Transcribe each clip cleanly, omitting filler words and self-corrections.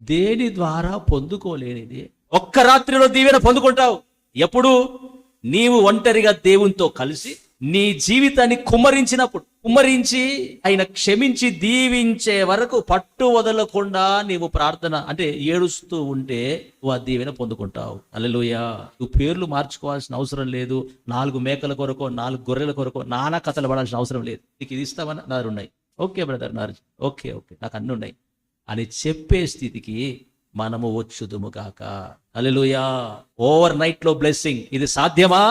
దేని ద్వారా పొందుకోలేనిది. ఒక్క రాత్రిలో దీవెన పొందుకుంటావు. ఎప్పుడు? నీవు ఒంటరిగా దేవునితో కలిసి నీ జీవితాన్ని కుమ్మరించి ఆయన క్షమించి దీవించే వరకు పట్టు వదలకుండా నీవు ప్రార్థన అంటే ఏడుస్తూ ఉంటే నువ్వు ఆ దీవెన పొందుకుంటావు. హల్లెలూయా. నువ్వు పేర్లు మార్చుకోవాల్సిన అవసరం లేదు. 4 మేకల కొరకో 4 గొర్రెల కొరకో నానా కథలు పడాల్సిన అవసరం లేదు. నీకు ఇది ఇస్తామని నారు ఉన్నాయి, ఓకే బ్రదర్ నారు, ఓకే నాకు అన్నీ ఉన్నాయి అని చెప్పే స్థితికి మనము వచ్చుదుము గాక. హల్లెలూయా. ఓవర్ నైట్ లో బ్లెస్సింగ్ ఇది సాధ్యమా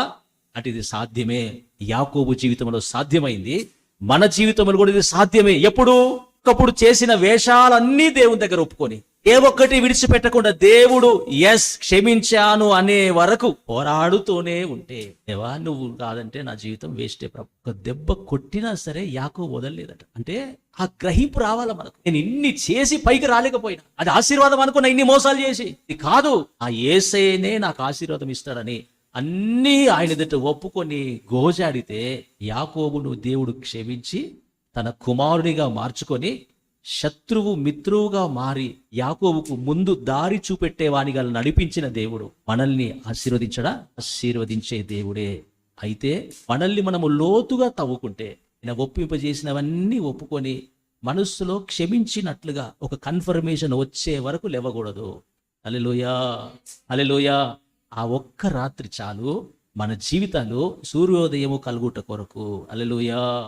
అంటే ఇది సాధ్యమే. యాకోబు జీవితంలో సాధ్యమైంది, మన జీవితంలో కూడా ఇది సాధ్యమే. ఎప్పుడు? ఒకప్పుడు చేసిన వేషాలన్నీ దేవుని దగ్గర ఒప్పుకొని ఏ ఒక్కటి విడిచిపెట్టకుండా దేవుడు ఎస్ క్షమించాను అనే వరకు పోరాడుతూనే ఉంటే, దేవా నువ్వు కాదంటే నా జీవితం వేస్టే ప్రభు. ఒక దెబ్బ కొట్టినా సరే యాకోబు వదలలేదట. అంటే ఆ గ్రహింపు రావాల మనకు. నేను ఇన్ని చేసి పైకి రాలేకపోయినా అది ఆశీర్వాదం అనుకున్నా, ఇన్ని మోసాలు చేసి. ఇది కాదు, ఆ యేసయ్యనే నాకు ఆశీర్వాదం ఇస్తాడని అన్నీ ఆయన ఎదుట ఒప్పుకొని గోజాడితే యాకోబును దేవుడు క్షమించి తన కుమారునిగా మార్చుకొని శత్రువు మిత్రువుగా మారి యాకోబుకు ముందు దారి చూపెట్టేవానిగా నడిపించిన దేవుడు మనల్ని ఆశీర్వదించే దేవుడే. అయితే మనల్ని మనము లోతుగా తవ్వుకుంటే ఆయన ఒప్పింపజేసినవన్నీ ఒప్పుకొని మనస్సులో క్షమించినట్లుగా ఒక కన్ఫర్మేషన్ వచ్చే వరకు లేవకూడదు. హల్లెలూయా, హల్లెలూయా. ఆ ఒక్క రాత్రి చాలు మన జీవితాలు సూర్యోదయము కలుగుట కొరకు. హల్లెలూయా.